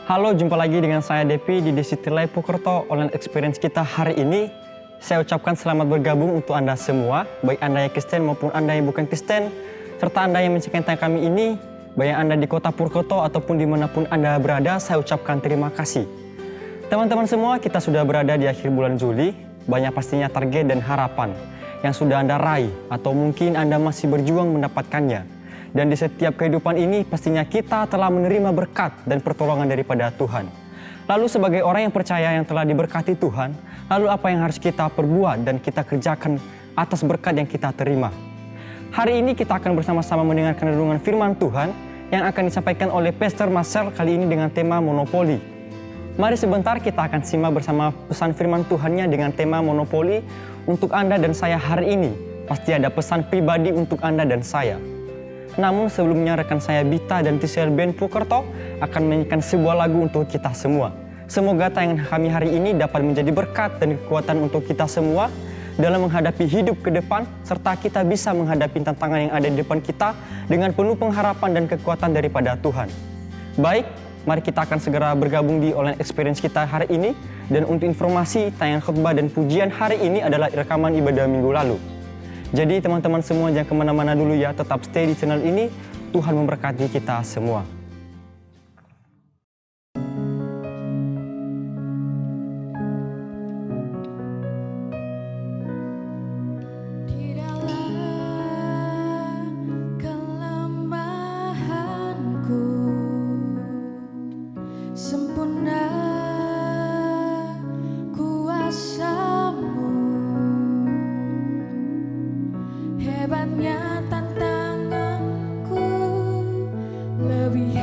Halo, jumpa lagi dengan saya Depi di City Life Purwokerto. Online experience kita hari ini, saya ucapkan selamat bergabung untuk Anda semua, baik Anda yang Kristen maupun Anda yang bukan Kristen, serta Anda yang menyaksikan tayang kami ini, baik Anda di kota Purwokerto ataupun dimanapun Anda berada, saya ucapkan terima kasih. Teman-teman semua, kita sudah berada di akhir bulan Juli, banyak pastinya target dan harapan yang sudah Anda raih, atau mungkin Anda masih berjuang mendapatkannya. Dan di setiap kehidupan ini pastinya kita telah menerima berkat dan pertolongan daripada Tuhan. Lalu sebagai orang yang percaya yang telah diberkati Tuhan, lalu apa yang harus kita perbuat dan kita kerjakan atas berkat yang kita terima? Hari ini kita akan bersama-sama mendengarkan renungan firman Tuhan yang akan disampaikan oleh Pastor Marcel kali ini dengan tema monopoli. Mari sebentar kita akan simak bersama pesan firman Tuhannya dengan tema monopoli untuk Anda dan saya hari ini. Pasti ada pesan pribadi untuk Anda dan saya. Namun sebelumnya rekan saya Bita dan Tisel Band Purwokerto akan menyanyikan sebuah lagu untuk kita semua. Semoga tayangan kami hari ini dapat menjadi berkat dan kekuatan untuk kita semua dalam menghadapi hidup ke depan, serta kita bisa menghadapi tantangan yang ada di depan kita dengan penuh pengharapan dan kekuatan daripada Tuhan. Baik, mari kita akan segera bergabung di online experience kita hari ini. Dan untuk informasi, tayangan khotbah dan pujian hari ini adalah rekaman ibadah minggu lalu. Jadi teman-teman semua jangan kemana-mana dulu ya, tetap stay di channel ini. Tuhan memberkati kita semua. Di dalam kelemahanku, sempurna kuasa-Mu. Hebatnya tantanganku, lebih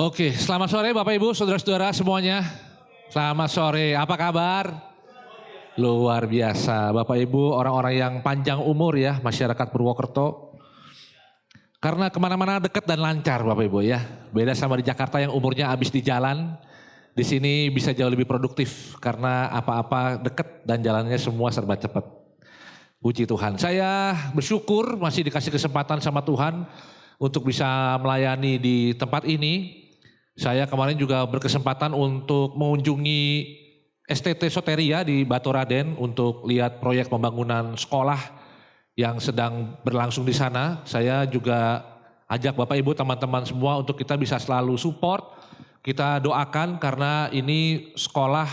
Oke, selamat sore Bapak Ibu, saudara-saudara semuanya. Selamat sore, apa kabar? Luar biasa, Bapak Ibu orang-orang yang panjang umur ya, masyarakat Purwokerto. Karena kemana-mana dekat dan lancar Bapak Ibu ya. Beda sama di Jakarta yang umurnya habis di jalan. Di sini bisa jauh lebih produktif karena apa-apa dekat dan jalannya semua serba cepat. Puji Tuhan, saya bersyukur masih dikasih kesempatan sama Tuhan untuk bisa melayani di tempat ini. Saya kemarin juga berkesempatan untuk mengunjungi STT Soteria di Batu Raden untuk lihat proyek pembangunan sekolah yang sedang berlangsung di sana. Saya juga ajak Bapak Ibu teman-teman semua untuk kita bisa selalu support. Kita doakan karena ini sekolah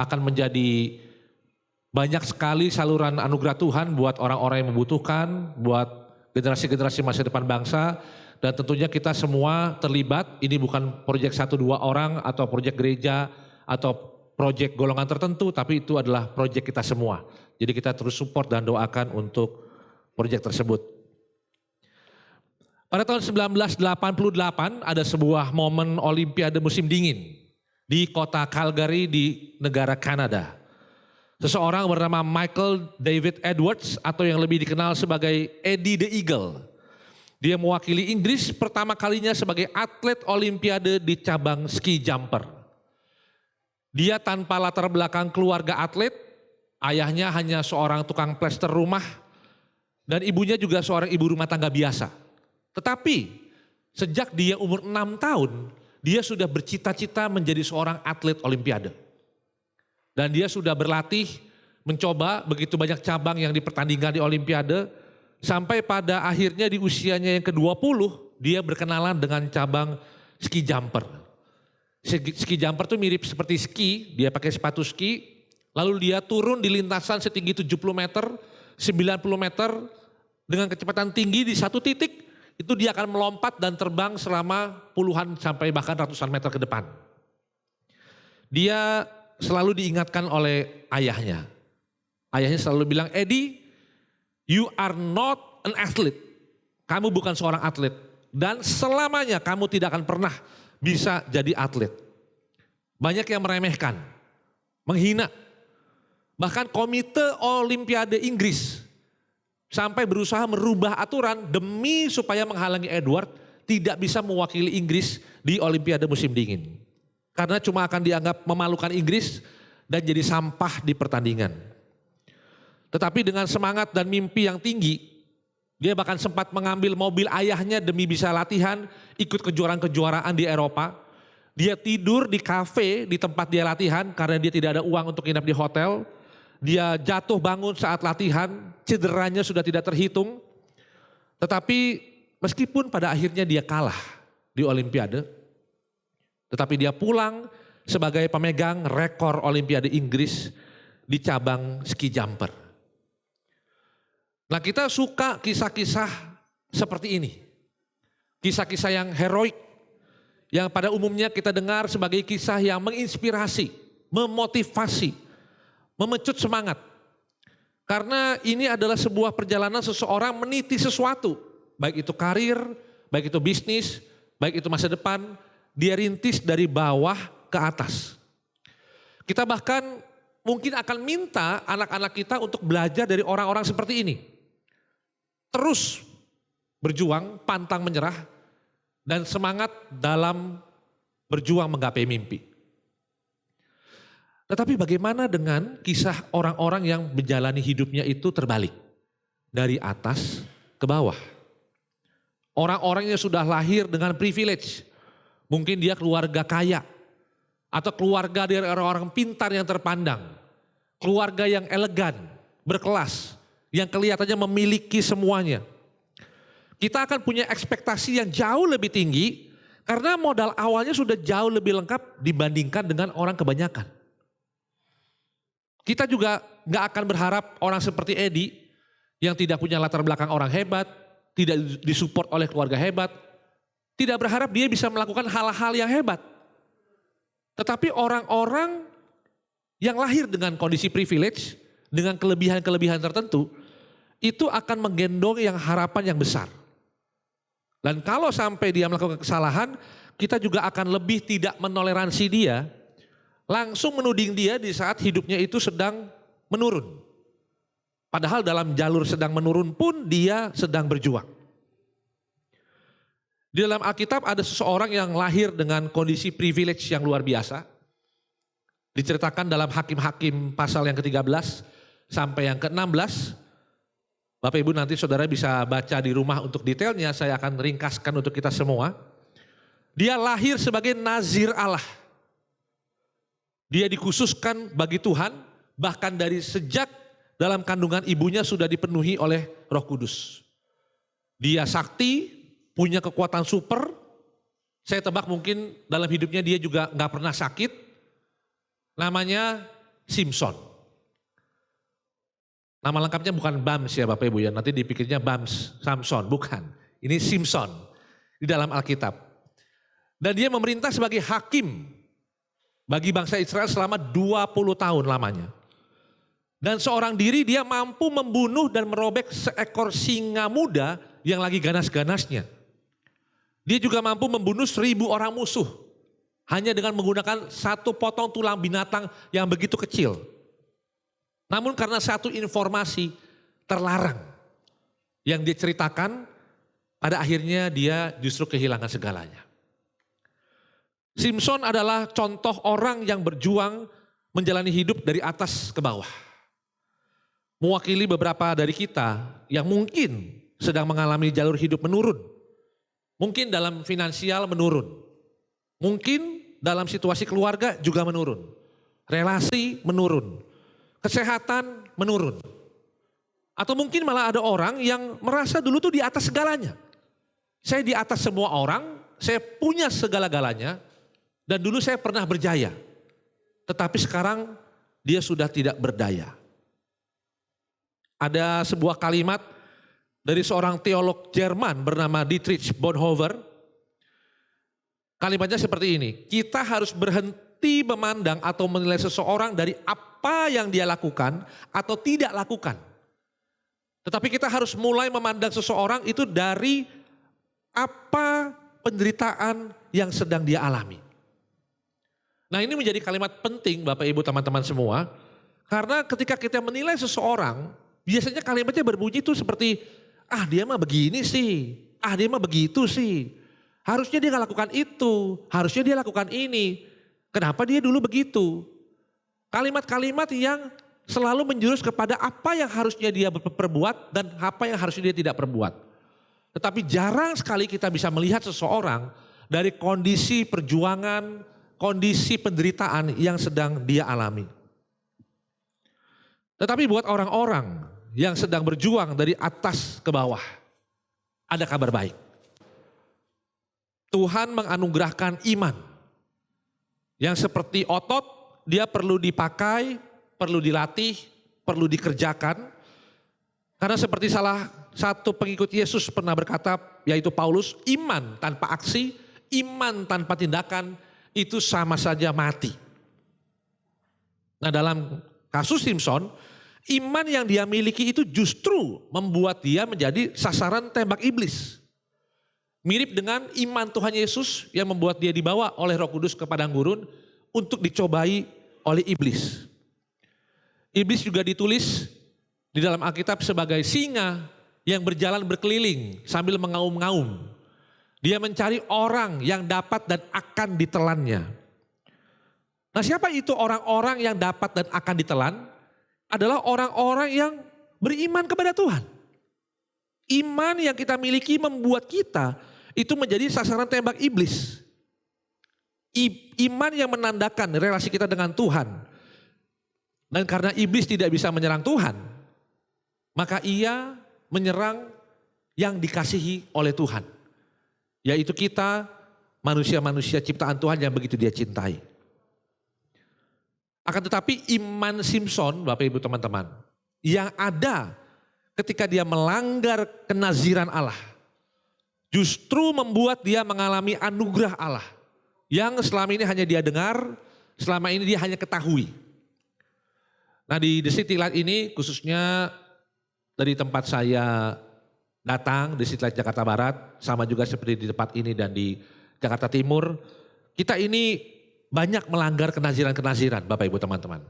akan menjadi banyak sekali saluran anugerah Tuhan buat orang-orang yang membutuhkan, buat generasi-generasi masa depan bangsa. Dan tentunya kita semua terlibat, ini bukan proyek 1-2 orang atau proyek gereja atau proyek golongan tertentu, tapi itu adalah proyek kita semua. Jadi kita terus support dan doakan untuk proyek tersebut. Pada tahun 1988 ada sebuah momen Olimpiade musim dingin di kota Calgary di negara Kanada. Seseorang bernama Michael David Edwards atau yang lebih dikenal sebagai Eddie the Eagle. Dia mewakili Inggris pertama kalinya sebagai atlet Olimpiade di cabang ski jumper. Dia tanpa latar belakang keluarga atlet, ayahnya hanya seorang tukang plester rumah dan ibunya juga seorang ibu rumah tangga biasa. Tetapi sejak dia umur 6 tahun, dia sudah bercita-cita menjadi seorang atlet Olimpiade. Dan dia sudah berlatih, mencoba begitu banyak cabang yang dipertandingkan di Olimpiade, sampai pada akhirnya di usianya yang ke-20, dia berkenalan dengan cabang ski jumper. Ski jumper itu mirip seperti ski, dia pakai sepatu ski, lalu dia turun di lintasan setinggi 70 meter, 90 meter, dengan kecepatan tinggi di satu titik, itu dia akan melompat dan terbang selama puluhan sampai bahkan ratusan meter ke depan. Dia selalu diingatkan oleh ayahnya. Ayahnya selalu bilang, Eddie, you are not an athlete. Kamu bukan seorang atlet. Dan selamanya kamu tidak akan pernah bisa jadi atlet. Banyak yang meremehkan, menghina. Bahkan Komite Olimpiade Inggris sampai berusaha merubah aturan demi supaya menghalangi Edward tidak bisa mewakili Inggris di Olimpiade musim dingin. Karena cuma akan dianggap memalukan Inggris dan jadi sampah di pertandingan. Tetapi dengan semangat dan mimpi yang tinggi, dia bahkan sempat mengambil mobil ayahnya demi bisa latihan, ikut kejuaraan-kejuaraan di Eropa. Dia tidur di kafe di tempat dia latihan karena dia tidak ada uang untuk nginap di hotel. Dia jatuh bangun saat latihan, cederanya sudah tidak terhitung. Tetapi meskipun pada akhirnya dia kalah di Olimpiade, tetapi dia pulang sebagai pemegang rekor Olimpiade Inggris di cabang ski jumper. Nah, kita suka kisah-kisah seperti ini. Kisah-kisah yang heroik, yang pada umumnya kita dengar sebagai kisah yang menginspirasi, memotivasi, memecut semangat. Karena ini adalah sebuah perjalanan seseorang meniti sesuatu. Baik itu karir, baik itu bisnis, baik itu masa depan. Dia rintis dari bawah ke atas. Kita bahkan mungkin akan minta anak-anak kita untuk belajar dari orang-orang seperti ini. Terus berjuang, pantang menyerah, dan semangat dalam berjuang menggapai mimpi. Tetapi bagaimana dengan kisah orang-orang yang menjalani hidupnya itu terbalik? Dari atas ke bawah. Orang-orang yang sudah lahir dengan privilege. Mungkin dia keluarga kaya. Atau keluarga dari orang-orang pintar yang terpandang. Keluarga yang elegan, berkelas. Yang kelihatannya memiliki semuanya. Kita akan punya ekspektasi yang jauh lebih tinggi. Karena modal awalnya sudah jauh lebih lengkap dibandingkan dengan orang kebanyakan. Kita juga gak akan berharap orang seperti Eddie yang tidak punya latar belakang orang hebat, tidak disupport oleh keluarga hebat, tidak berharap dia bisa melakukan hal-hal yang hebat. Tetapi orang-orang yang lahir dengan kondisi privilege, dengan kelebihan-kelebihan tertentu, itu akan menggendong yang harapan yang besar. Dan kalau sampai dia melakukan kesalahan, kita juga akan lebih tidak menoleransi dia, langsung menuding dia di saat hidupnya itu sedang menurun. Padahal dalam jalur sedang menurun pun dia sedang berjuang. Di dalam Alkitab ada seseorang yang lahir dengan kondisi privilege yang luar biasa. Diceritakan dalam Hakim-Hakim pasal yang ke-13 sampai yang ke-16. Bapak Ibu nanti saudara bisa baca di rumah untuk detailnya, saya akan ringkaskan untuk kita semua. Dia lahir sebagai nazir Allah. Dia dikhususkan bagi Tuhan, bahkan dari sejak dalam kandungan ibunya sudah dipenuhi oleh Roh Kudus. Dia sakti, punya kekuatan super. Saya tebak mungkin dalam hidupnya dia juga nggak pernah sakit. Namanya Simpson. Nama lengkapnya bukan Bams ya Bapak Ibu ya, nanti dipikirnya Bams Samson, bukan. Ini Simpson di dalam Alkitab. Dan dia memerintah sebagai hakim bagi bangsa Israel selama 20 tahun lamanya. Dan seorang diri dia mampu membunuh dan merobek seekor singa muda yang lagi ganas-ganasnya. Dia juga mampu membunuh 1.000 orang musuh hanya dengan menggunakan satu potong tulang binatang yang begitu kecil. Namun karena satu informasi terlarang yang dia ceritakan, pada akhirnya dia justru kehilangan segalanya. Simpson adalah contoh orang yang berjuang menjalani hidup dari atas ke bawah. Mewakili beberapa dari kita yang mungkin sedang mengalami jalur hidup menurun. Mungkin dalam finansial menurun. Mungkin dalam situasi keluarga juga menurun. Relasi menurun. Kesehatan menurun. Atau mungkin malah ada orang yang merasa dulu tuh di atas segalanya. Saya di atas semua orang, saya punya segala-galanya, dan dulu saya pernah berjaya. Tetapi sekarang dia sudah tidak berdaya. Ada sebuah kalimat dari seorang teolog Jerman bernama Dietrich Bonhoeffer. Kalimatnya seperti ini, kita harus berhenti memandang atau menilai seseorang dari apa yang dia lakukan atau tidak lakukan. Tetapi kita harus mulai memandang seseorang itu dari apa penderitaan yang sedang dia alami. Nah, ini menjadi kalimat penting Bapak Ibu teman-teman semua. Karena ketika kita menilai seseorang, biasanya kalimatnya berbunyi itu seperti, dia mah begini sih, dia mah begitu sih. Harusnya dia gak lakukan itu, harusnya dia lakukan ini. Kenapa dia dulu begitu? Kalimat-kalimat yang selalu menjurus kepada apa yang harusnya dia perbuat dan apa yang harusnya dia tidak perbuat. Tetapi jarang sekali kita bisa melihat seseorang dari kondisi perjuangan, kondisi penderitaan yang sedang dia alami. Tetapi buat orang-orang yang sedang berjuang dari atas ke bawah, ada kabar baik. Tuhan menganugerahkan iman yang seperti otot, dia perlu dipakai, perlu dilatih, perlu dikerjakan. Karena seperti salah satu pengikut Yesus pernah berkata, yaitu Paulus, iman tanpa aksi, iman tanpa tindakan, itu sama saja mati. Nah, dalam kasus Simpson, iman yang dia miliki itu justru membuat dia menjadi sasaran tembak iblis. Mirip dengan iman Tuhan Yesus yang membuat dia dibawa oleh Roh Kudus ke padang gurun untuk dicobai oleh iblis. Iblis juga ditulis di dalam Alkitab sebagai singa yang berjalan berkeliling sambil mengaum-ngaum. Dia mencari orang yang dapat dan akan ditelannya. Nah, siapa itu orang-orang yang dapat dan akan ditelan? Adalah orang-orang yang beriman kepada Tuhan. Iman yang kita miliki membuat kita itu menjadi sasaran tembak iblis. Iman yang menandakan relasi kita dengan Tuhan. Dan karena iblis tidak bisa menyerang Tuhan, maka ia menyerang yang dikasihi oleh Tuhan. Yaitu kita, manusia-manusia ciptaan Tuhan yang begitu dia cintai. Akan tetapi iman Simpson, Bapak Ibu teman-teman, yang ada ketika dia melanggar kenaziran Allah, justru membuat dia mengalami anugerah Allah yang selama ini hanya dia dengar, selama ini dia hanya ketahui. Nah, di The City Light ini khususnya dari tempat saya datang di City Light Jakarta Barat, sama juga seperti di tempat ini dan di Jakarta Timur, kita ini banyak melanggar kenaziran-kenaziran Bapak Ibu teman-teman.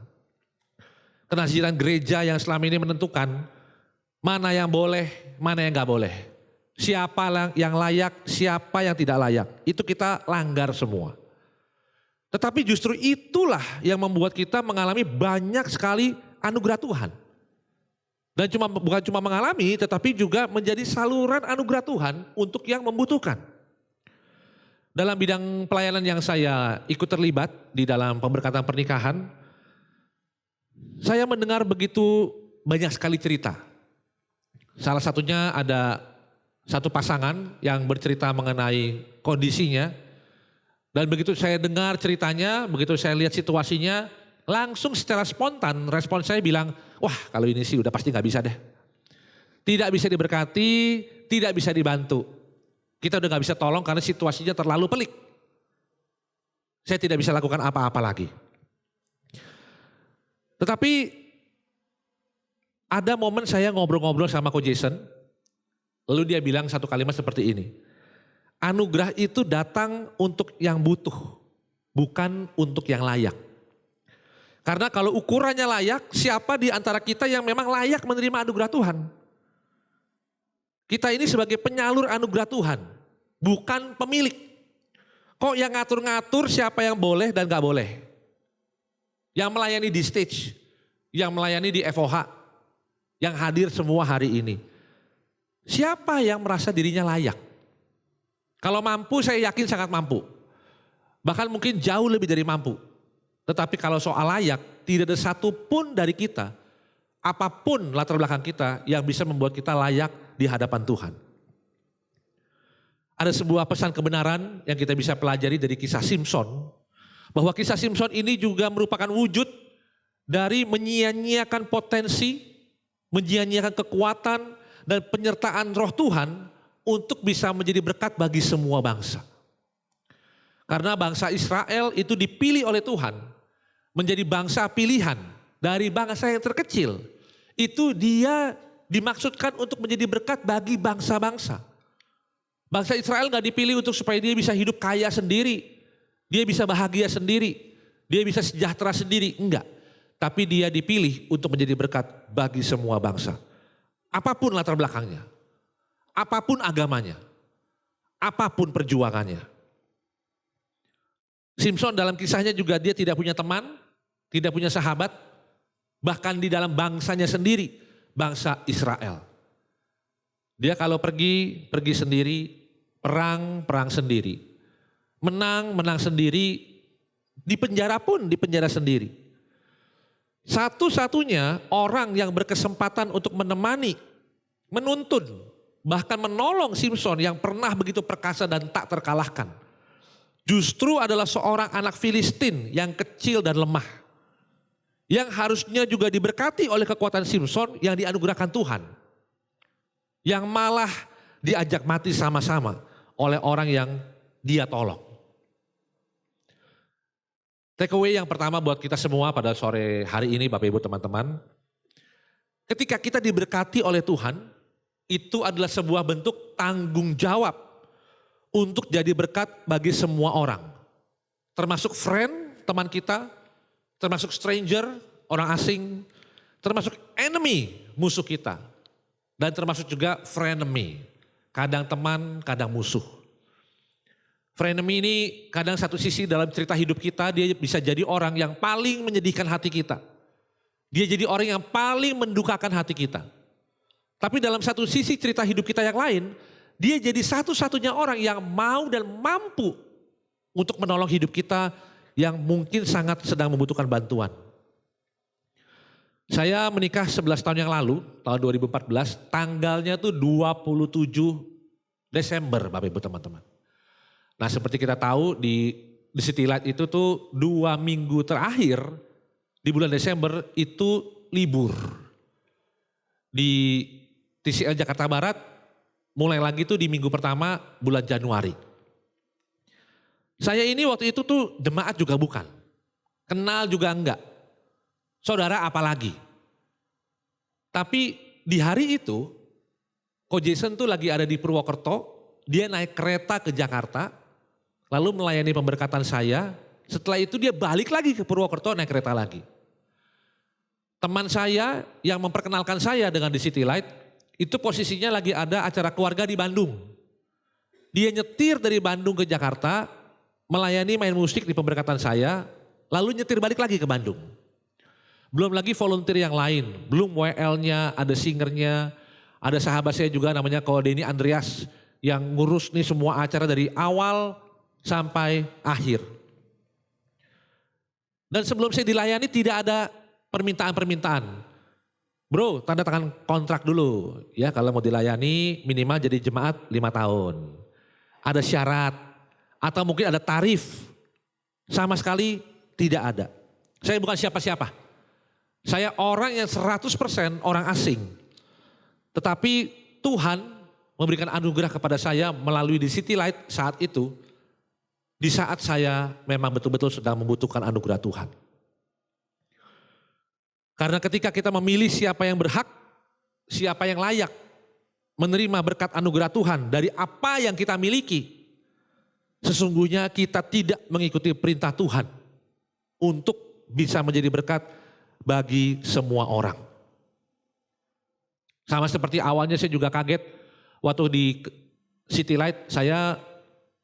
Kenaziran gereja yang selama ini menentukan mana yang boleh, mana yang gak boleh. Siapa yang layak, siapa yang tidak layak. Itu kita langgar semua. Tetapi justru itulah yang membuat kita mengalami banyak sekali anugerah Tuhan. Dan bukan cuma mengalami, tetapi juga menjadi saluran anugerah Tuhan untuk yang membutuhkan. Dalam bidang pelayanan yang saya ikut terlibat di dalam pemberkatan pernikahan, saya mendengar begitu banyak sekali cerita. Salah satunya ada satu pasangan yang bercerita mengenai kondisinya. Dan begitu saya dengar ceritanya, begitu saya lihat situasinya, langsung secara spontan respon saya bilang, wah kalau ini sih udah pasti gak bisa deh. Tidak bisa diberkati, tidak bisa dibantu. Kita udah gak bisa tolong karena situasinya terlalu pelik. Saya tidak bisa lakukan apa-apa lagi. Tetapi ada momen saya ngobrol-ngobrol sama Ko Jason, lalu dia bilang satu kalimat seperti ini. Anugerah itu datang untuk yang butuh, bukan untuk yang layak. Karena kalau ukurannya layak, siapa di antara kita yang memang layak menerima anugerah Tuhan? Kita ini sebagai penyalur anugerah Tuhan, bukan pemilik. Kok yang ngatur-ngatur siapa yang boleh dan gak boleh? Yang melayani di stage, yang melayani di FOH, yang hadir semua hari ini. Siapa yang merasa dirinya layak? Kalau mampu saya yakin sangat mampu. Bahkan mungkin jauh lebih dari mampu. Tetapi kalau soal layak, tidak ada satupun dari kita, apapun latar belakang kita yang bisa membuat kita layak di hadapan Tuhan. Ada sebuah pesan kebenaran yang kita bisa pelajari dari kisah Simson. Bahwa kisah Simson ini juga merupakan wujud dari menyia-nyiakan potensi, menyia-nyiakan kekuatan dan penyertaan roh Tuhan untuk bisa menjadi berkat bagi semua bangsa. Karena bangsa Israel itu dipilih oleh Tuhan menjadi bangsa pilihan dari bangsa yang terkecil. Itu dia dimaksudkan untuk menjadi berkat bagi bangsa-bangsa. Bangsa Israel gak dipilih untuk supaya dia bisa hidup kaya sendiri. Dia bisa bahagia sendiri, dia bisa sejahtera sendiri, enggak. Tapi dia dipilih untuk menjadi berkat bagi semua bangsa. Apapun latar belakangnya, apapun agamanya, apapun perjuangannya. Simson dalam kisahnya juga dia tidak punya teman, tidak punya sahabat, bahkan di dalam bangsanya sendiri, bangsa Israel. Dia kalau pergi sendiri, perang sendiri. Menang sendiri, di penjara pun di penjara sendiri. Satu-satunya orang yang berkesempatan untuk menemani, menuntun, bahkan menolong Simson yang pernah begitu perkasa dan tak terkalahkan. Justru adalah seorang anak Filistin yang kecil dan lemah. Yang harusnya juga diberkati oleh kekuatan Simson yang dianugerahkan Tuhan. Yang malah diajak mati sama-sama oleh orang yang dia tolong. Takeaway yang pertama buat kita semua pada sore hari ini Bapak Ibu teman-teman. Ketika kita diberkati oleh Tuhan, itu adalah sebuah bentuk tanggung jawab untuk jadi berkat bagi semua orang. Termasuk friend, teman kita, termasuk stranger, orang asing, termasuk enemy, musuh kita. Dan termasuk juga frenemy, kadang teman, kadang musuh. Frenemy ini kadang satu sisi dalam cerita hidup kita dia bisa jadi orang yang paling menyedihkan hati kita. Dia jadi orang yang paling mendukakan hati kita. Tapi dalam satu sisi cerita hidup kita yang lain, dia jadi satu-satunya orang yang mau dan mampu untuk menolong hidup kita yang mungkin sangat sedang membutuhkan bantuan. Saya menikah 11 tahun yang lalu, tahun 2014, tanggalnya tuh 27 Desember Bapak Ibu teman-teman. Nah seperti kita tahu di City Light itu tuh 2 minggu terakhir di bulan Desember itu libur. Di TCL Jakarta Barat mulai lagi tuh di minggu pertama bulan Januari. Saya ini waktu itu tuh jemaat juga bukan, kenal juga enggak, saudara apalagi. Tapi di hari itu Ko Jason tuh lagi ada di Purwokerto, dia naik kereta ke Jakarta, lalu melayani pemberkatan saya. Setelah itu dia balik lagi ke Purwokerto naik kereta lagi. Teman saya yang memperkenalkan saya dengan The City Light, itu posisinya lagi ada acara keluarga di Bandung. Dia nyetir dari Bandung ke Jakarta, melayani main musik di pemberkatan saya, lalu nyetir balik lagi ke Bandung. Belum lagi volunteer yang lain, belum WL-nya, ada singernya, ada sahabat saya juga namanya Ko Denny Andreas yang ngurus nih semua acara dari awal sampai akhir. Dan sebelum saya dilayani tidak ada permintaan-permintaan. Bro, tanda tangan kontrak dulu ya kalau mau dilayani minimal jadi jemaat 5 tahun. Ada syarat atau mungkin ada tarif. Sama sekali tidak ada. Saya bukan siapa-siapa. Saya orang yang 100% orang asing. Tetapi Tuhan memberikan anugerah kepada saya melalui The City Light saat itu. Di saat saya memang betul-betul sedang membutuhkan anugerah Tuhan. Karena ketika kita memilih siapa yang berhak, siapa yang layak menerima berkat anugerah Tuhan dari apa yang kita miliki. Sesungguhnya kita tidak mengikuti perintah Tuhan untuk bisa menjadi berkat bagi semua orang. Sama seperti awalnya saya juga kaget waktu di City Light, saya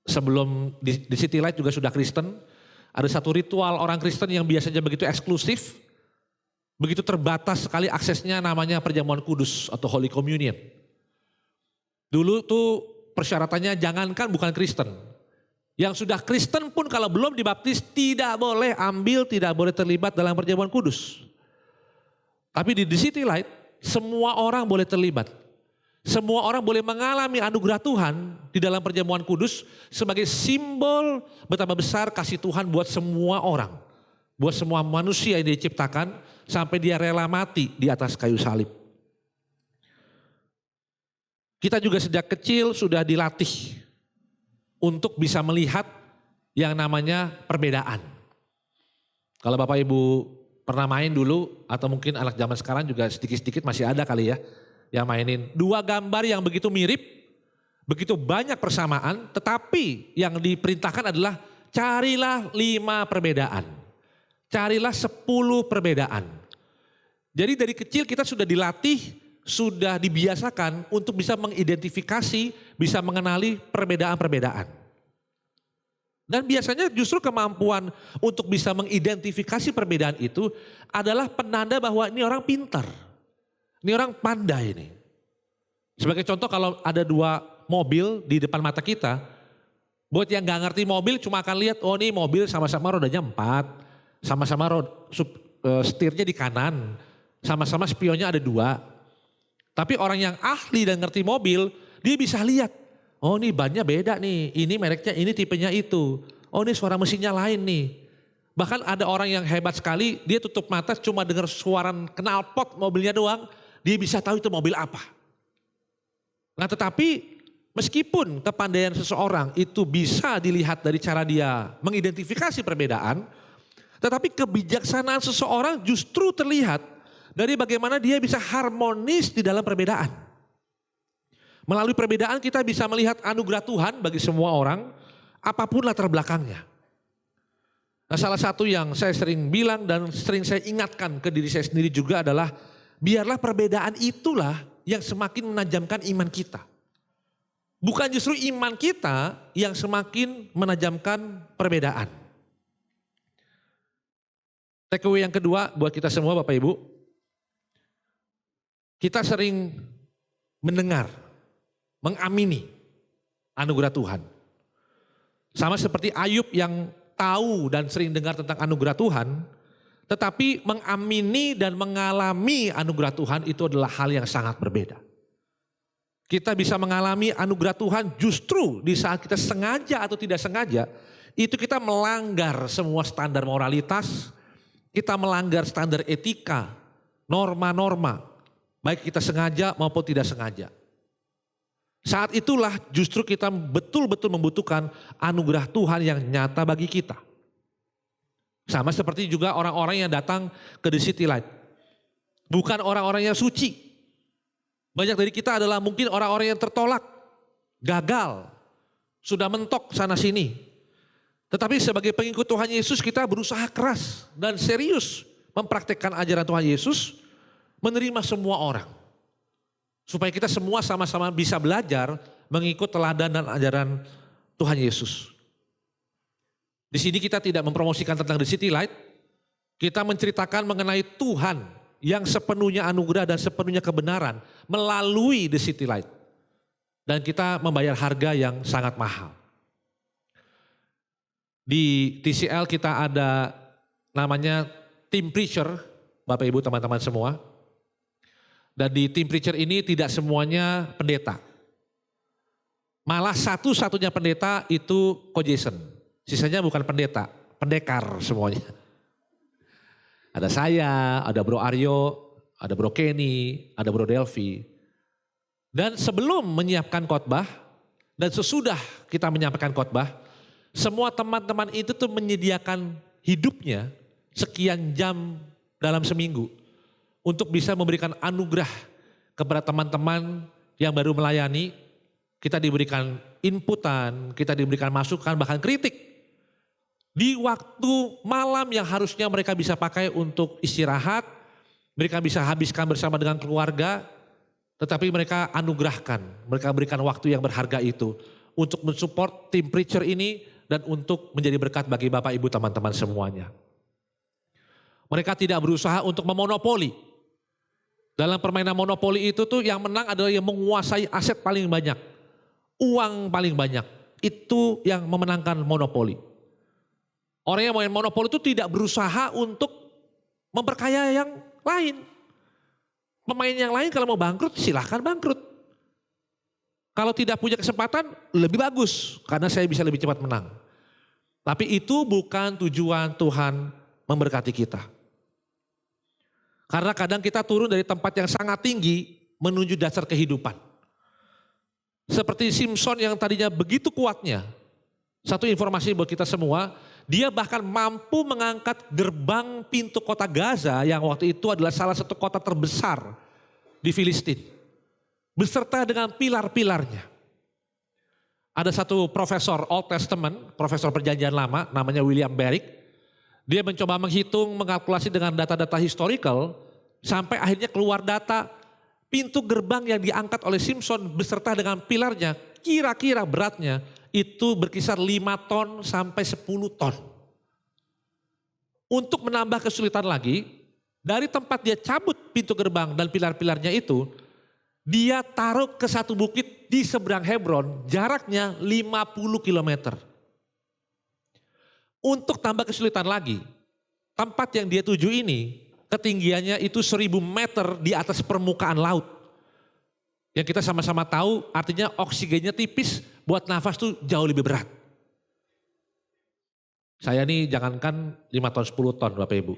sebelum di City Light juga sudah Kristen. Ada satu ritual orang Kristen yang biasanya begitu eksklusif, begitu terbatas sekali aksesnya, namanya perjamuan kudus atau Holy Communion. Dulu tuh persyaratannya jangankan bukan Kristen. Yang sudah Kristen pun kalau belum dibaptis tidak boleh ambil, tidak boleh terlibat dalam perjamuan kudus. Tapi di City Light semua orang boleh terlibat. Semua orang boleh mengalami anugerah Tuhan di dalam perjamuan kudus sebagai simbol betapa besar kasih Tuhan buat semua orang. Buat semua manusia yang diciptakan sampai dia rela mati di atas kayu salib. Kita juga sejak kecil sudah dilatih untuk bisa melihat yang namanya perbedaan. Kalau Bapak Ibu pernah main dulu atau mungkin anak zaman sekarang juga sedikit-sedikit masih ada kali ya yang mainin dua gambar yang begitu mirip, begitu banyak persamaan, tetapi yang diperintahkan adalah carilah 5 perbedaan. Carilah 10 perbedaan. Jadi dari kecil kita sudah dilatih, sudah dibiasakan untuk bisa mengidentifikasi, bisa mengenali perbedaan-perbedaan. Dan biasanya justru kemampuan untuk bisa mengidentifikasi perbedaan itu adalah penanda bahwa ini orang pintar. Ini orang pandai nih. Sebagai contoh kalau ada 2 mobil di depan mata kita, buat yang gak ngerti mobil cuma akan lihat, oh ini mobil sama-sama rodanya 4, sama-sama setirnya di kanan, sama-sama spionnya ada 2. Tapi orang yang ahli dan ngerti mobil, dia bisa lihat, oh ini bannya beda nih, ini mereknya, ini tipenya itu. Oh ini suara mesinnya lain nih. Bahkan ada orang yang hebat sekali, dia tutup mata cuma dengar suara knalpot mobilnya doang, dia bisa tahu itu mobil apa. Nah tetapi meskipun kepandaian seseorang itu bisa dilihat dari cara dia mengidentifikasi perbedaan, tetapi kebijaksanaan seseorang justru terlihat dari bagaimana dia bisa harmonis di dalam perbedaan. Melalui perbedaan kita bisa melihat anugerah Tuhan bagi semua orang, apapun latar belakangnya. Nah, salah satu yang saya sering bilang dan sering saya ingatkan ke diri saya sendiri juga adalah biarlah perbedaan itulah yang semakin menajamkan iman kita. Bukan justru iman kita yang semakin menajamkan perbedaan. Takeaway yang kedua buat kita semua Bapak Ibu. Kita sering mendengar, mengamini anugerah Tuhan. Sama seperti Ayub yang tahu dan sering dengar tentang anugerah Tuhan, tetapi mengamini dan mengalami anugerah Tuhan itu adalah hal yang sangat berbeda. Kita bisa mengalami anugerah Tuhan justru di saat kita sengaja atau tidak sengaja, itu kita melanggar semua standar moralitas, kita melanggar standar etika, norma-norma, baik kita sengaja maupun tidak sengaja. Saat itulah justru kita betul-betul membutuhkan anugerah Tuhan yang nyata bagi kita. Sama seperti juga orang-orang yang datang ke The City Light. Bukan orang-orang yang suci. Banyak dari kita adalah mungkin orang-orang yang tertolak, gagal, sudah mentok sana sini. Tetapi sebagai pengikut Tuhan Yesus kita berusaha keras dan serius mempraktekkan ajaran Tuhan Yesus, menerima semua orang. Supaya kita semua sama-sama bisa belajar mengikut teladan dan ajaran Tuhan Yesus. Di sini kita tidak mempromosikan tentang The City Light, kita menceritakan mengenai Tuhan yang sepenuhnya anugerah dan sepenuhnya kebenaran melalui The City Light. Dan kita membayar harga yang sangat mahal. Di TCL kita ada namanya Team Preacher, Bapak Ibu teman-teman semua. Dan di Team Preacher ini tidak semuanya pendeta. Malah satu-satunya pendeta itu Ko Jason. Sisanya bukan pendeta, pendekar semuanya. Ada saya, ada Bro Aryo, ada Bro Kenny, ada Bro Delvi. Dan sebelum menyiapkan khotbah dan sesudah kita menyampaikan khotbah, semua teman-teman itu tuh menyediakan hidupnya sekian jam dalam seminggu untuk bisa memberikan anugerah kepada teman-teman yang baru melayani. Kita diberikan inputan, kita diberikan masukan, bahkan kritik. Di waktu malam yang harusnya mereka bisa pakai untuk istirahat, mereka bisa habiskan bersama dengan keluarga, tetapi mereka anugerahkan, mereka berikan waktu yang berharga itu untuk mensupport tim preacher ini dan untuk menjadi berkat bagi Bapak Ibu teman-teman semuanya. Mereka tidak berusaha untuk memonopoli. Dalam permainan monopoli itu tuh yang menang adalah yang menguasai aset paling banyak. Uang paling banyak. Itu yang memenangkan monopoli. Orang yang main monopoli itu tidak berusaha untuk memperkaya yang lain. Pemain yang lain kalau mau bangkrut silahkan bangkrut. Kalau tidak punya kesempatan lebih bagus karena saya bisa lebih cepat menang. Tapi itu bukan tujuan Tuhan memberkati kita. Karena kadang kita turun dari tempat yang sangat tinggi menuju dasar kehidupan. Seperti Simpson yang tadinya begitu kuatnya. Satu informasi buat kita semua, dia bahkan mampu mengangkat gerbang pintu kota Gaza yang waktu itu adalah salah satu kota terbesar di Filistin. Beserta dengan pilar-pilarnya. Ada satu profesor Old Testament, profesor perjanjian lama, namanya William Barrick. Dia mencoba menghitung, mengalkulasi dengan data-data historical, sampai akhirnya keluar data pintu gerbang yang diangkat oleh Simpson beserta dengan pilarnya, kira-kira beratnya itu berkisar 5 ton sampai 10 ton. Untuk menambah kesulitan lagi, dari tempat dia cabut pintu gerbang dan pilar-pilarnya itu, dia taruh ke satu bukit di seberang Hebron, jaraknya 50 kilometer. Untuk tambah kesulitan lagi, tempat yang dia tuju ini ketinggiannya itu 1000 meter di atas permukaan laut. Yang kita sama-sama tahu artinya oksigennya tipis, buat nafas tuh jauh lebih berat. Saya nih jangankan 5 ton 10 ton Bapak Ibu.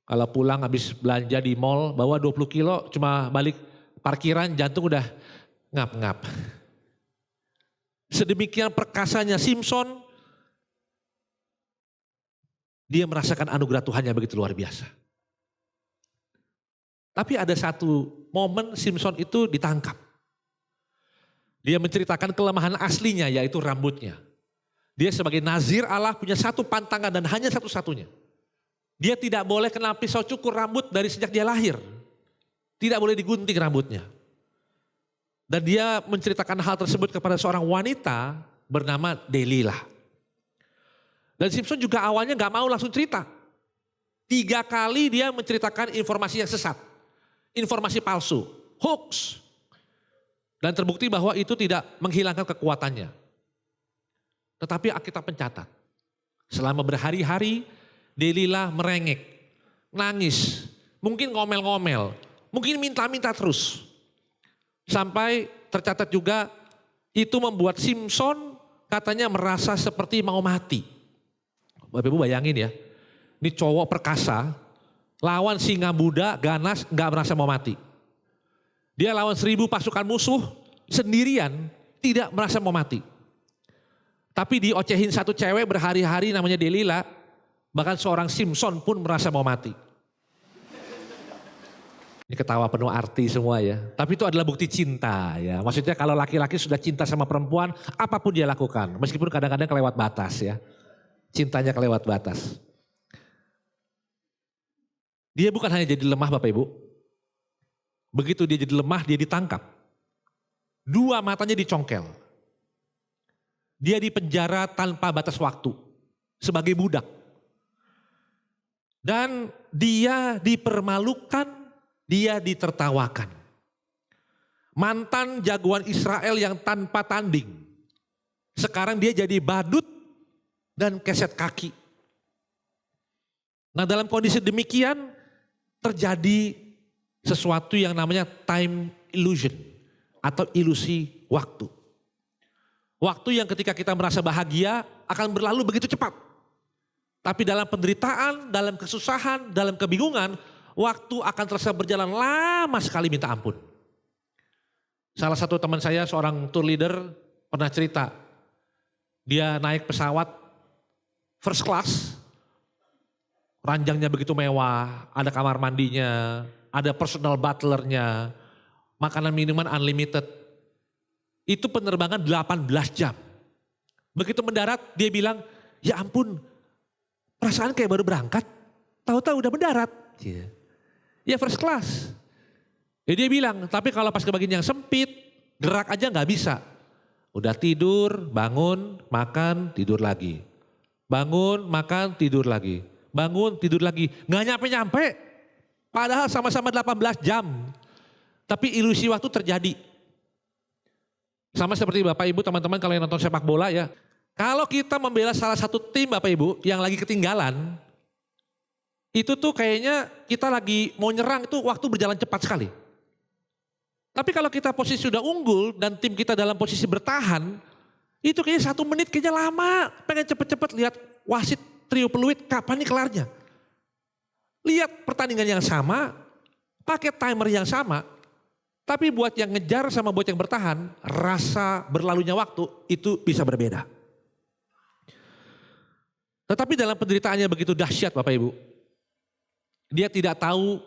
Kalau pulang habis belanja di mall bawa 20 kilo cuma balik parkiran jantung udah ngap-ngap. Sedemikian perkasanya Simpson, dia merasakan anugerah Tuhan yang begitu luar biasa. Tapi ada satu momen Simpson itu ditangkap. Dia menceritakan kelemahan aslinya yaitu rambutnya. Dia sebagai nazir Allah punya satu pantangan dan hanya satu-satunya. Dia tidak boleh kena pisau cukur rambut dari sejak dia lahir. Tidak boleh digunting rambutnya. Dan dia menceritakan hal tersebut kepada seorang wanita bernama Delilah. Dan Simpson juga awalnya gak mau langsung cerita. 3 kali dia menceritakan informasi yang sesat. Informasi palsu, hoax. Dan terbukti bahwa itu tidak menghilangkan kekuatannya. Tetapi Alkitab mencatat, selama berhari-hari Delilah merengek, nangis, mungkin ngomel-ngomel, mungkin minta-minta terus. Sampai tercatat juga itu membuat Simpson katanya merasa seperti mau mati. Bapak Ibu bayangin ya, ini cowok perkasa, lawan singa muda, ganas, gak merasa mau mati. Dia lawan 1000 pasukan musuh, sendirian, tidak merasa mau mati. Tapi diocehin satu cewek berhari-hari namanya Delilah, bahkan seorang Simpson pun merasa mau mati. Ini ketawa penuh arti semua ya. Tapi itu adalah bukti cinta ya. Maksudnya kalau laki-laki sudah cinta sama perempuan, apapun dia lakukan. Meskipun kadang-kadang kelewat batas ya. Cintanya kelewat batas. Dia bukan hanya jadi lemah Bapak Ibu. Begitu dia jadi lemah, dia ditangkap. Dua matanya dicongkel. Dia dipenjara tanpa batas waktu. Sebagai budak. Dan dia dipermalukan, dia ditertawakan. Mantan jagoan Israel yang tanpa tanding. Sekarang dia jadi badut dan keset kaki. Nah dalam kondisi demikian terjadi sesuatu yang namanya time illusion atau ilusi waktu. Waktu yang ketika kita merasa bahagia akan berlalu begitu cepat. Tapi dalam penderitaan, dalam kesusahan, dalam kebingungan, waktu akan terasa berjalan lama sekali minta ampun. Salah satu teman saya seorang tour leader pernah cerita. Dia naik pesawat first class. Ranjangnya begitu mewah, ada kamar mandinya, ada personal butlernya, makanan minuman unlimited. Itu penerbangan 18 jam. Begitu mendarat dia bilang, ya ampun perasaan kayak baru berangkat, tahu-tahu udah mendarat. Ya first class. Ya dia bilang, tapi kalau pas ke bagian yang sempit, gerak aja nggak bisa. Udah tidur, bangun, makan, tidur lagi. Bangun, makan, tidur lagi. Bangun, tidur lagi. Nggak nyampe-nyampe. Padahal sama-sama 18 jam. Tapi ilusi waktu terjadi. Sama seperti Bapak Ibu teman-teman kalau yang nonton sepak bola ya. Kalau kita membela salah satu tim Bapak Ibu yang lagi ketinggalan. Itu tuh kayaknya kita lagi mau nyerang itu waktu berjalan cepat sekali. Tapi kalau kita posisi sudah unggul dan tim kita dalam posisi bertahan. Itu kayaknya 1 menit kayaknya lama. Pengen cepet-cepet lihat wasit trio peluit kapan nih kelarnya. Lihat pertandingan yang sama. Pakai timer yang sama. Tapi buat yang ngejar sama buat yang bertahan. Rasa berlalunya waktu itu bisa berbeda. Tetapi dalam penderitaannya begitu dahsyat Bapak Ibu. Dia tidak tahu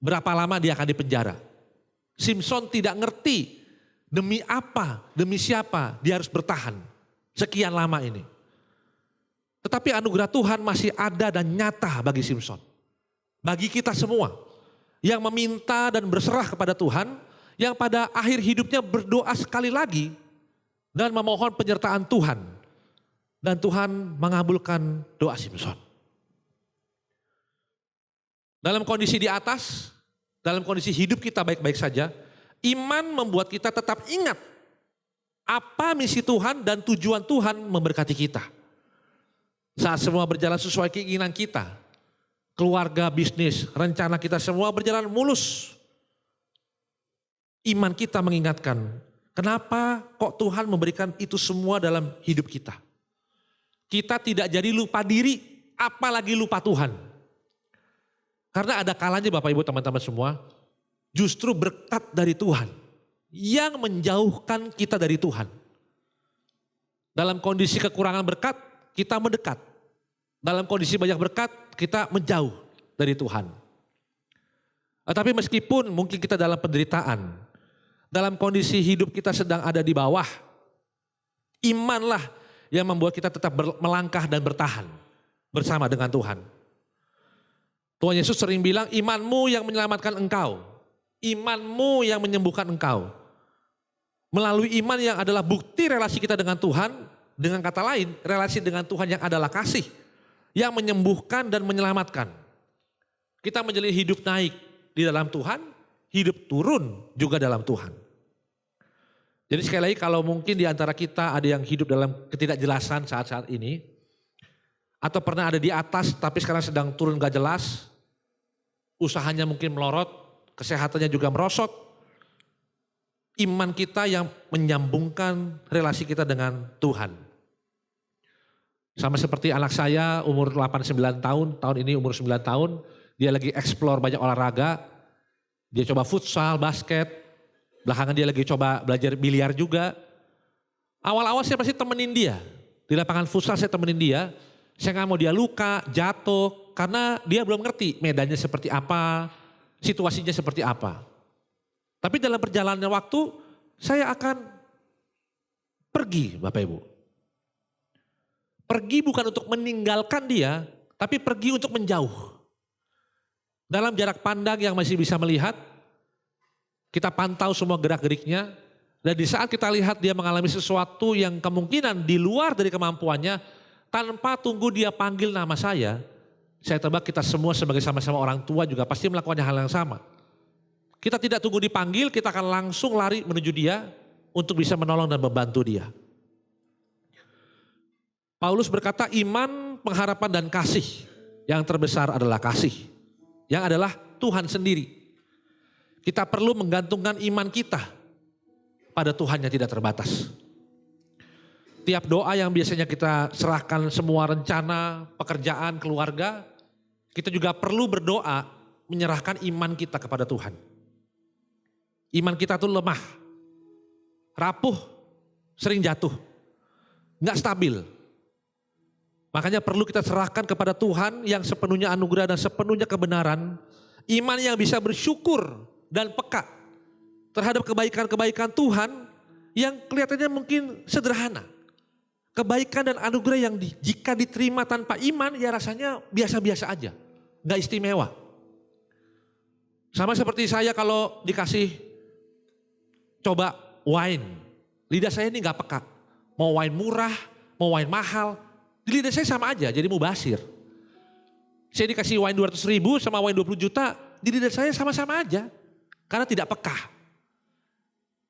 berapa lama dia akan dipenjara. Simpson tidak ngerti demi apa, demi siapa dia harus bertahan sekian lama ini. Tetapi anugerah Tuhan masih ada dan nyata bagi Simpson. Bagi kita semua yang meminta dan berserah kepada Tuhan, yang pada akhir hidupnya berdoa sekali lagi dan memohon penyertaan Tuhan. Dan Tuhan mengabulkan doa Simpson. Dalam kondisi di atas, dalam kondisi hidup kita baik-baik saja, iman membuat kita tetap ingat apa misi Tuhan dan tujuan Tuhan memberkati kita. Saat semua berjalan sesuai keinginan kita, keluarga, bisnis, rencana kita semua berjalan mulus. Iman kita mengingatkan, kenapa kok Tuhan memberikan itu semua dalam hidup kita. Kita tidak jadi lupa diri, apalagi lupa Tuhan. Karena ada kalanya Bapak Ibu teman-teman semua, justru berkat dari Tuhan yang menjauhkan kita dari Tuhan. Dalam kondisi kekurangan berkat, kita mendekat. Dalam kondisi banyak berkat, kita menjauh dari Tuhan. Tapi meskipun mungkin kita dalam penderitaan, dalam kondisi hidup kita sedang ada di bawah, imanlah yang membuat kita tetap melangkah dan bertahan bersama dengan Tuhan. Tuhan Yesus sering bilang, imanmu yang menyelamatkan engkau. Imanmu yang menyembuhkan engkau. Melalui iman yang adalah bukti relasi kita dengan Tuhan. Dengan kata lain, relasi dengan Tuhan yang adalah kasih. Yang menyembuhkan dan menyelamatkan. Kita menjalani hidup naik di dalam Tuhan. Hidup turun juga dalam Tuhan. Jadi sekali lagi kalau mungkin di antara kita ada yang hidup dalam ketidakjelasan saat-saat ini. Atau pernah ada di atas tapi sekarang sedang turun gak jelas. Usahanya mungkin melorot, kesehatannya juga merosot. Iman kita yang menyambungkan relasi kita dengan Tuhan. Sama seperti anak saya umur 8-9 tahun, tahun ini umur 9 tahun. Dia lagi explore banyak olahraga. Dia coba futsal, basket. Belakangan dia lagi coba belajar biliar juga. Awal-awal saya pasti temenin dia. Di lapangan futsal saya temenin dia. Saya gak mau dia luka, jatuh. Karena dia belum ngerti medannya seperti apa. situasinya seperti apa. Tapi dalam perjalanan waktu saya akan pergi Bapak Ibu. Pergi bukan untuk meninggalkan dia, tapi pergi untuk menjauh. Dalam jarak pandang yang masih bisa melihat, kita pantau semua gerak-geriknya, dan di saat kita lihat dia mengalami sesuatu yang kemungkinan di luar dari kemampuannya, tanpa tunggu dia panggil nama saya tebak kita semua sebagai sama-sama orang tua juga pasti melakukan hal yang sama. Kita tidak tunggu dipanggil, kita akan langsung lari menuju dia untuk bisa menolong dan membantu dia. Paulus berkata iman, pengharapan dan kasih. Yang terbesar adalah kasih. Yang adalah Tuhan sendiri. Kita perlu menggantungkan iman kita pada Tuhan yang tidak terbatas. Tiap doa yang biasanya kita serahkan semua rencana, pekerjaan, keluarga, kita juga perlu berdoa menyerahkan iman kita kepada Tuhan. Iman kita tuh lemah, rapuh, sering jatuh, nggak stabil. Makanya perlu kita serahkan kepada Tuhan yang sepenuhnya anugerah dan sepenuhnya kebenaran. Iman yang bisa bersyukur dan peka terhadap kebaikan-kebaikan Tuhan yang kelihatannya mungkin sederhana. Kebaikan dan anugerah yang jika diterima tanpa iman ya rasanya biasa-biasa aja. Gak istimewa. Sama seperti saya kalau dikasih coba wine. Lidah saya ini gak peka. Mau wine murah, mau wine mahal. Di lidah saya sama aja jadi mubasir. Saya dikasih wine 200.000 sama wine 20 juta. Di lidah saya sama-sama aja. Karena tidak peka.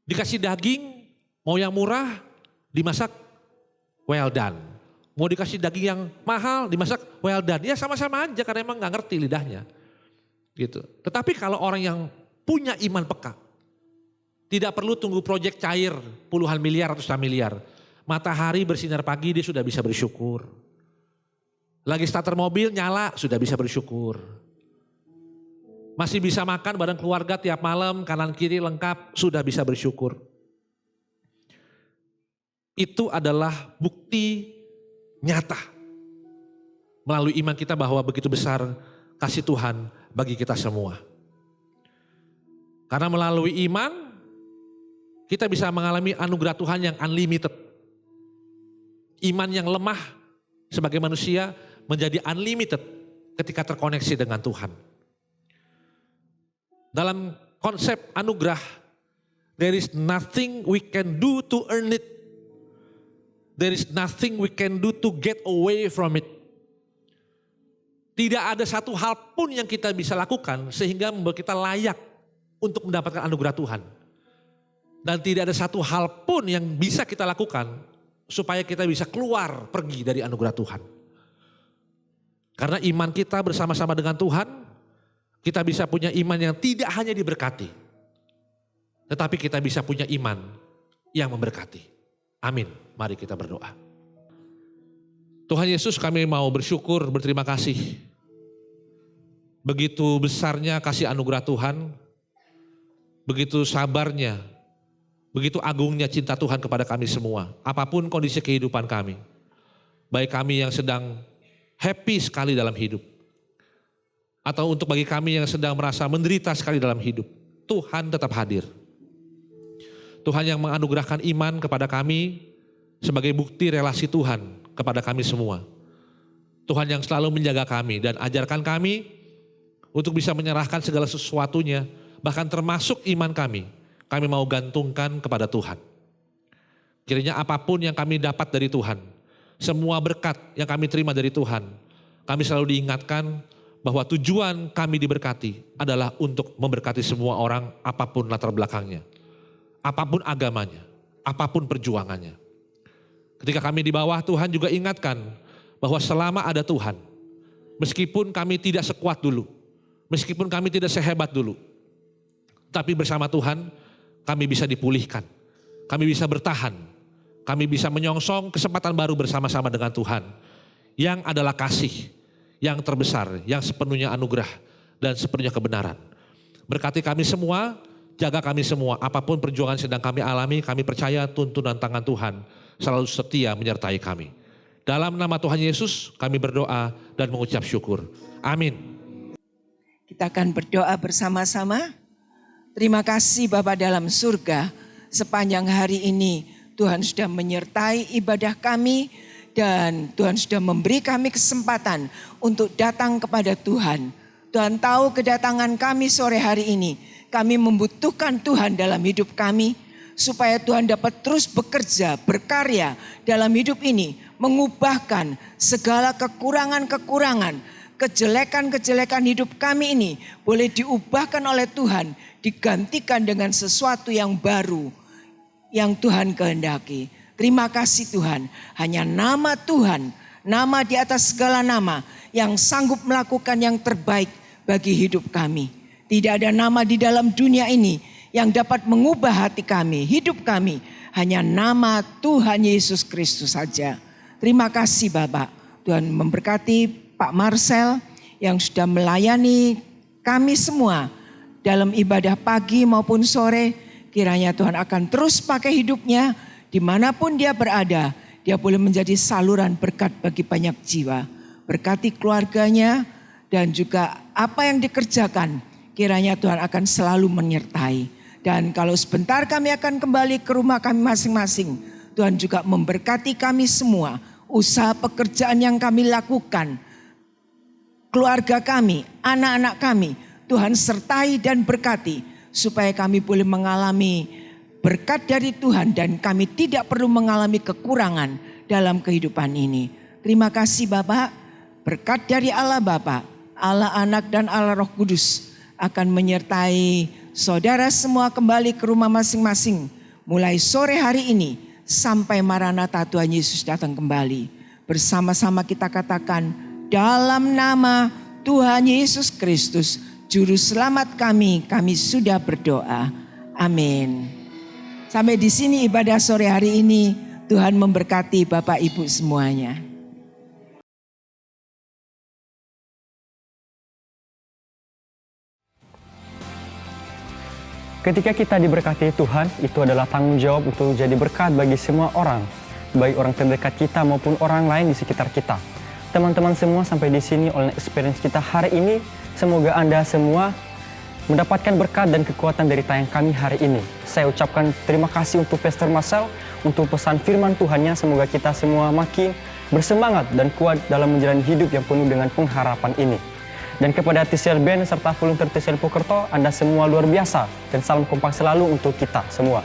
Dikasih daging, mau yang murah, dimasak well done. Mau dikasih daging yang mahal, dimasak well done. Ya sama-sama aja karena emang gak ngerti lidahnya. Gitu. Tetapi kalau orang yang punya iman peka, tidak perlu tunggu proyek cair puluhan miliar, ratusan miliar. Matahari bersinar pagi dia sudah bisa bersyukur. Lagi starter mobil nyala sudah bisa bersyukur. Masih bisa makan bareng keluarga tiap malam, kanan kiri lengkap, sudah bisa bersyukur. Itu adalah bukti nyata melalui iman kita bahwa begitu besar kasih Tuhan bagi kita semua. Karena melalui iman kita bisa mengalami anugerah Tuhan yang unlimited. Iman yang lemah sebagai manusia menjadi unlimited ketika terkoneksi dengan Tuhan. Dalam konsep anugerah, there is nothing we can do to earn it. There is nothing we can do to get away from it. Tidak ada satu hal pun yang kita bisa lakukan sehingga membuat kita layak untuk mendapatkan anugerah Tuhan. Dan tidak ada satu hal pun yang bisa kita lakukan supaya kita bisa keluar pergi dari anugerah Tuhan. Karena iman kita bersama-sama dengan Tuhan, kita bisa punya iman yang tidak hanya diberkati, tetapi kita bisa punya iman yang memberkati. Amin. Mari kita berdoa. Tuhan Yesus, kami mau bersyukur, berterima kasih. Begitu besarnya kasih anugerah Tuhan, begitu sabarnya, begitu agungnya cinta Tuhan kepada kami semua. Apapun kondisi kehidupan kami. Baik kami yang sedang happy sekali dalam hidup. Atau untuk bagi kami yang sedang merasa menderita sekali dalam hidup. Tuhan tetap hadir. Tuhan yang menganugerahkan iman kepada kami sebagai bukti relasi Tuhan kepada kami semua. Tuhan yang selalu menjaga kami dan ajarkan kami untuk bisa menyerahkan segala sesuatunya. Bahkan termasuk iman kami. Kami mau gantungkan kepada Tuhan. Kiranya apapun yang kami dapat dari Tuhan, semua berkat yang kami terima dari Tuhan, kami selalu diingatkan bahwa tujuan kami diberkati adalah untuk memberkati semua orang apapun latar belakangnya, apapun agamanya, apapun perjuangannya. Ketika kami di bawah, Tuhan juga ingatkan bahwa selama ada Tuhan, meskipun kami tidak sekuat dulu, meskipun kami tidak sehebat dulu, tapi bersama Tuhan, kami bisa dipulihkan, kami bisa bertahan, kami bisa menyongsong kesempatan baru bersama-sama dengan Tuhan. Yang adalah kasih yang terbesar, yang sepenuhnya anugerah dan sepenuhnya kebenaran. Berkati kami semua, jaga kami semua, apapun perjuangan sedang kami alami, kami percaya tuntunan tangan Tuhan selalu setia menyertai kami. Dalam nama Tuhan Yesus kami berdoa dan mengucap syukur. Amin. Kita akan berdoa bersama-sama. Terima kasih Bapa dalam surga, sepanjang hari ini Tuhan sudah menyertai ibadah kami dan Tuhan sudah memberi kami kesempatan untuk datang kepada Tuhan. Tuhan tahu kedatangan kami sore hari ini. Kami membutuhkan Tuhan dalam hidup kami supaya Tuhan dapat terus bekerja, berkarya dalam hidup ini, mengubahkan segala kekurangan-kekurangan, kejelekan-kejelekan hidup kami ini boleh diubahkan oleh Tuhan, digantikan dengan sesuatu yang baru yang Tuhan kehendaki. Terima kasih Tuhan, hanya nama Tuhan, nama di atas segala nama yang sanggup melakukan yang terbaik bagi hidup kami. Tidak ada nama di dalam dunia ini yang dapat mengubah hati kami, hidup kami. Hanya nama Tuhan Yesus Kristus saja. Terima kasih Bapak. Tuhan memberkati Pak Marcel yang sudah melayani kami semua dalam ibadah pagi maupun sore. Kiranya Tuhan akan terus pakai hidupnya dimanapun dia berada. Dia boleh menjadi saluran berkat bagi banyak jiwa. Berkati keluarganya dan juga apa yang dikerjakan. Kiranya Tuhan akan selalu menyertai. Dan kalau sebentar kami akan kembali ke rumah kami masing-masing. Tuhan juga memberkati kami semua. Usaha pekerjaan yang kami lakukan. Keluarga kami, anak-anak kami. Tuhan sertai dan berkati. Supaya kami boleh mengalami berkat dari Tuhan. Dan kami tidak perlu mengalami kekurangan dalam kehidupan ini. Terima kasih Bapak. Berkat dari Allah Bapa, Allah Anak dan Allah Roh Kudus akan menyertai saudara semua kembali ke rumah masing-masing. Mulai sore hari ini sampai Maranatha Tuhan Yesus datang kembali. Bersama-sama kita katakan dalam nama Tuhan Yesus Kristus, Juru Selamat kami sudah berdoa. Amin. Sampai di sini ibadah sore hari ini. Tuhan memberkati Bapak Ibu semuanya. Ketika kita diberkati Tuhan, itu adalah tanggung jawab untuk jadi berkat bagi semua orang, baik orang terdekat kita maupun orang lain di sekitar kita. Teman-teman semua, sampai di sini oleh experience kita hari ini, semoga Anda semua mendapatkan berkat dan kekuatan dari tayang kami hari ini. Saya ucapkan terima kasih untuk Pastor Marcel untuk pesan firman Tuhannya. Semoga kita semua makin bersemangat dan kuat dalam menjalani hidup yang penuh dengan pengharapan ini. Dan kepada TCL Band serta volunteer TCL Pokerto, Anda semua luar biasa dan salam kompak selalu untuk kita semua.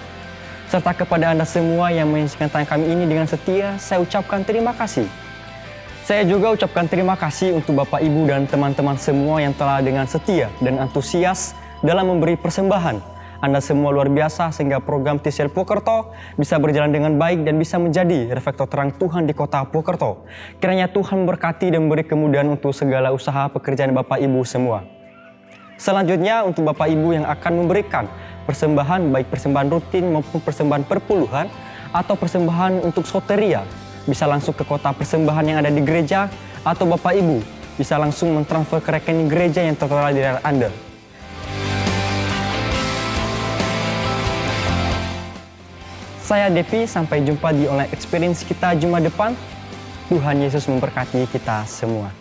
Serta kepada Anda semua yang menyaksikan tayang kami ini dengan setia, saya ucapkan terima kasih. Saya juga ucapkan terima kasih untuk Bapak Ibu dan teman-teman semua yang telah dengan setia dan antusias dalam memberi persembahan. Anda semua luar biasa sehingga program TCL Pokerto bisa berjalan dengan baik dan bisa menjadi reflektor terang Tuhan di kota Pokerto. Kiranya Tuhan memberkati dan memberi kemudahan untuk segala usaha pekerjaan Bapak Ibu semua. Selanjutnya untuk Bapak Ibu yang akan memberikan persembahan, baik persembahan rutin maupun persembahan perpuluhan atau persembahan untuk soteria, bisa langsung ke kotak persembahan yang ada di gereja, atau Bapak Ibu bisa langsung mentransfer ke rekening gereja yang tertera di daerah Anda. Saya Depi, sampai jumpa di online experience kita Jumat depan. Tuhan Yesus memberkati kita semua.